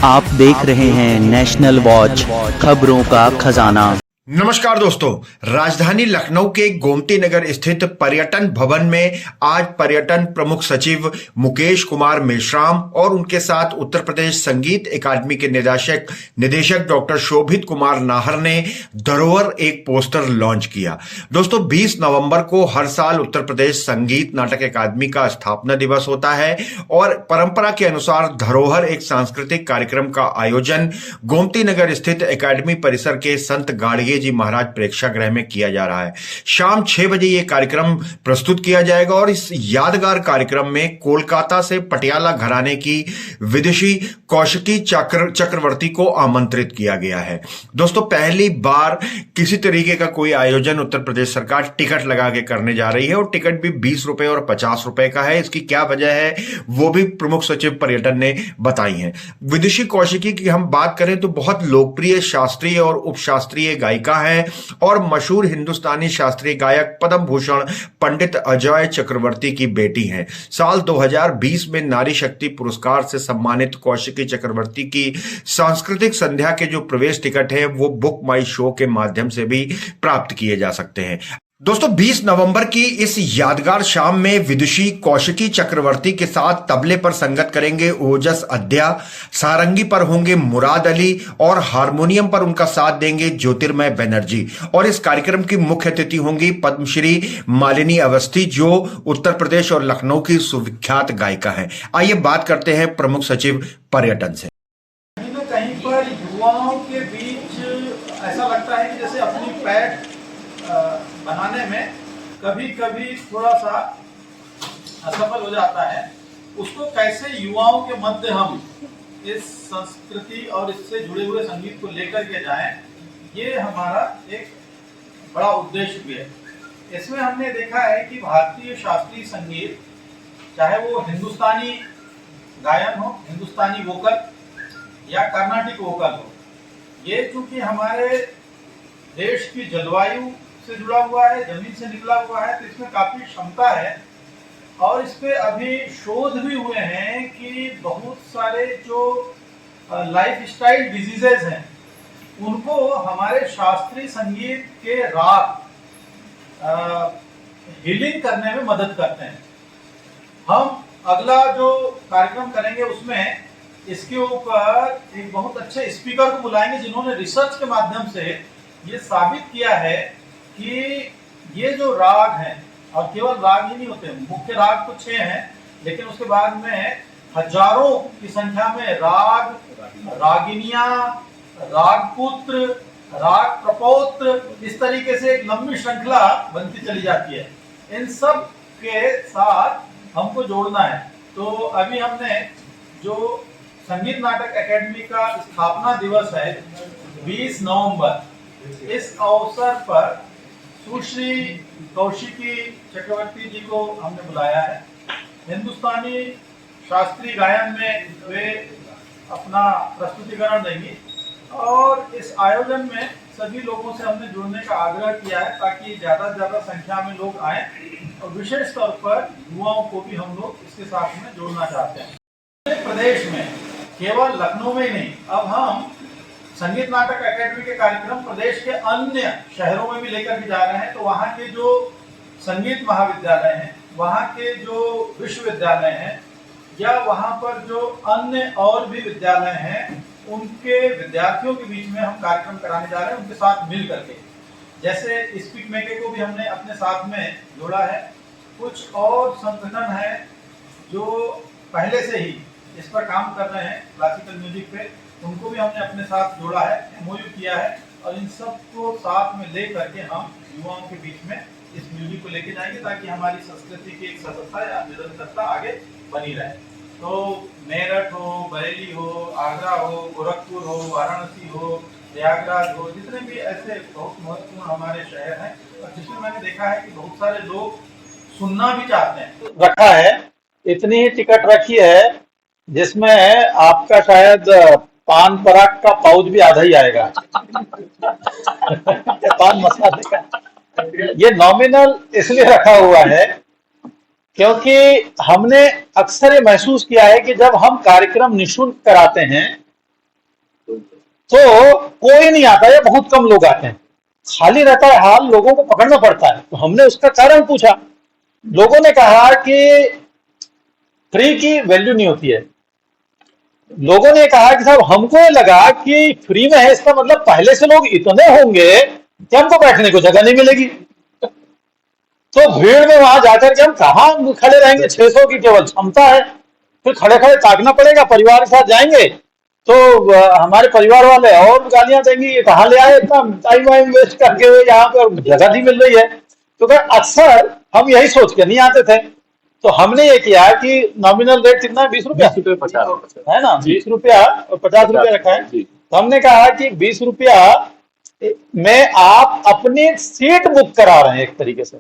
आप देख रहे हैं नेशनल वॉच, खबरों का खजाना। नमस्कार दोस्तों, राजधानी लखनऊ के गोमती नगर स्थित पर्यटन भवन में आज पर्यटन प्रमुख सचिव मुकेश कुमार मेश्राम और उनके साथ उत्तर प्रदेश संगीत अकादमी के निदेशक डॉक्टर शोभित कुमार नाहर ने धरोहर एक पोस्टर लॉन्च किया। दोस्तों, 20 नवंबर को हर साल उत्तर प्रदेश संगीत नाटक अकादमी का स्थापना दिवस होता है और परंपरा के अनुसार धरोहर एक सांस्कृतिक कार्यक्रम का आयोजन गोमती नगर स्थित अकादमी परिसर के संत गाड़िए जी महाराज प्रेक्षागृह में किया जा रहा है। शाम 6 बजे यह कार्यक्रम प्रस्तुत किया जाएगा और इस यादगार कार्यक्रम में कोलकाता से पटियाला घराने की विदुषी कौशिकी चक्रवर्ती को आमंत्रित किया गया है। दोस्तों, पहली बार किसी तरीके का कोई आयोजन उत्तर प्रदेश सरकार टिकट लगा के करने जा रही है और टिकट भी 20 रुपए और 50 रुपए का है। इसकी क्या वजह है वो भी प्रमुख सचिव पर्यटन ने बताई है। विदुषी कौशिकी की हम बात करें तो बहुत लोकप्रिय शास्त्रीय और उपशास्त्रीय गायिका है और मशहूर हिंदुस्तानी शास्त्रीय गायक पद्म भूषण पंडित अजय चक्रवर्ती की बेटी हैं। साल 2020 में नारी शक्ति पुरस्कार से सम्मानित कौशिकी चक्रवर्ती की सांस्कृतिक संध्या के जो प्रवेश टिकट है वो बुक माई शो के माध्यम से भी प्राप्त किए जा सकते हैं। दोस्तों, 20 नवंबर की इस यादगार शाम में विदुषी कौशिकी चक्रवर्ती के साथ तबले पर संगत करेंगे ओजस अद्या, सारंगी पर होंगे मुराद अली और हारमोनियम पर उनका साथ देंगे ज्योतिर्मय बनर्जी। और इस कार्यक्रम की मुख्य अतिथि होंगी पद्मश्री मालिनी अवस्थी, जो उत्तर प्रदेश और लखनऊ की सुविख्यात गायिका हैं। आइए बात करते हैं प्रमुख सचिव पर्यटन से। कहीं न कहीं पर युवाओं के बीच ऐसा लगता है कि जैसे अपनी पैठ बनाने में कभी कभी थोड़ा सा असफल हो जाता है। उसको कैसे युवाओं के मध्य हम इस संस्कृति और इससे जुड़े हुए संगीत को लेकर के जाएं, ये हमारा एक बड़ा उद्देश्य भी है। इसमें हमने देखा है कि भारतीय शास्त्रीय संगीत, चाहे वो हिंदुस्तानी गायन हो, हिंदुस्तानी वोकल या कर्नाटिक वोकल हो, ये चूंकि हमारे देश की जलवायु से जुड़ा हुआ है, जमीन से निकला हुआ है, तो इसमें काफी क्षमता है। और इस पे अभी शोध भी हुए हैं कि बहुत सारे जो लाइफ स्टाइल डिजीजेज हैं उनको हमारे शास्त्रीय संगीत के राग हीलिंग करने में मदद करते हैं। हम अगला जो कार्यक्रम करेंगे उसमें इसके ऊपर एक बहुत अच्छे स्पीकर को बुलाएंगे जिन्होंने रिसर्च के माध्यम से ये साबित किया है कि ये जो राग हैं, और केवल राग ही नहीं होते, मुख्य राग तो 6 हैं, लेकिन उसके बाद में हजारों की संख्या में राग, रागिनियां, रागपुत्र, राग प्रपौत्र, इस तरीके से एक लंबी श्रृंखला बनती चली जाती है। इन सब के साथ हमको जोड़ना है। तो अभी हमने जो संगीत नाटक अकादमी का स्थापना दिवस है 20 नवंबर, इस अवसर पर सुश्री कौशिकी चक्रवर्ती जी को हमने बुलाया है। हिंदुस्तानी शास्त्रीय गायन में वे अपना प्रस्तुतिकरण देंगी और इस आयोजन में सभी लोगों से हमने जुड़ने का आग्रह किया है ताकि ज़्यादा से ज़्यादा संख्या में लोग आएं और विशेष तौर पर युवाओं को भी हम लोग इसके साथ में जोड़ना चाहते हैं। प्रदेश में केवल लखनऊ में ही नहीं, अब हम संगीत नाटक अकादमी के कार्यक्रम प्रदेश के अन्य शहरों में भी लेकर के जा रहे हैं। तो वहाँ के जो संगीत महाविद्यालय हैं, वहाँ के जो विश्वविद्यालय हैं या वहाँ पर जो अन्य और भी विद्यालय हैं, उनके विद्यार्थियों के बीच में हम कार्यक्रम कराने जा रहे हैं उनके साथ मिल करके। जैसे स्पीक मेके को भी हमने अपने साथ में जोड़ा है। कुछ और संगठन है जो पहले से ही इस पर काम कर रहे हैं क्लासिकल म्यूजिक पे, उनको भी हमने अपने साथ जोड़ा है, एमओयू किया है और इन सब को साथ में ले करके हम युवाओं के बीच में इस म्यूजिक को लेके जाएंगे ताकि हमारी संस्कृति की एक सततता या निरंतरता आगे बनी रहे। तो मेरठ हो, बरेली हो, आगरा हो, गोरखपुर हो, वाराणसी हो, प्रयागराज हो, जितने भी ऐसे बहुत महत्वपूर्ण हमारे शहर हैं और जिसमें मैंने देखा है कि बहुत सारे लोग सुनना भी चाहते हैं। रखा है, इतनी ही टिकट रखी है जिसमें आपका शायद पान पराग का पाउच भी आधा ही आएगा। पान मसाले का ये नॉमिनल इसलिए रखा हुआ है क्योंकि हमने अक्सर ये महसूस किया है कि जब हम कार्यक्रम निःशुल्क कराते हैं तो कोई नहीं आता है, बहुत कम लोग आते हैं, खाली रहता है हाल, लोगों को पकड़ना पड़ता है। तो हमने उसका कारण पूछा, लोगों ने कहा कि फ्री की वैल्यू नहीं होती है। लोगों ने कहा कि साहब हमको ये लगा कि फ्री में है, इसका मतलब पहले से लोग इतने होंगे कि हमको बैठने को जगह नहीं मिलेगी, तो भीड़ में वहां जाकर के हम कहाँ खड़े रहेंगे, 600 की केवल क्षमता है, फिर खड़े खड़े ताकना पड़ेगा। परिवार के साथ जाएंगे तो हमारे परिवार वाले और गालियां देंगे, ये कहाँ ले आए इतना टाइम वाइम वेस्ट करके, यहाँ पर जगह नहीं मिल रही है। तो अक्सर हम यही सोच के नहीं आते थे। तो हमने ये किया कि नॉमिनल रेट कितना है, 20 रुपया, 50 है ना, 20 रुपया और 50 रुपया रखा है। तो हमने कहा कि 20 रुपया में आप अपनी सीट बुक करा रहे हैं एक तरीके से।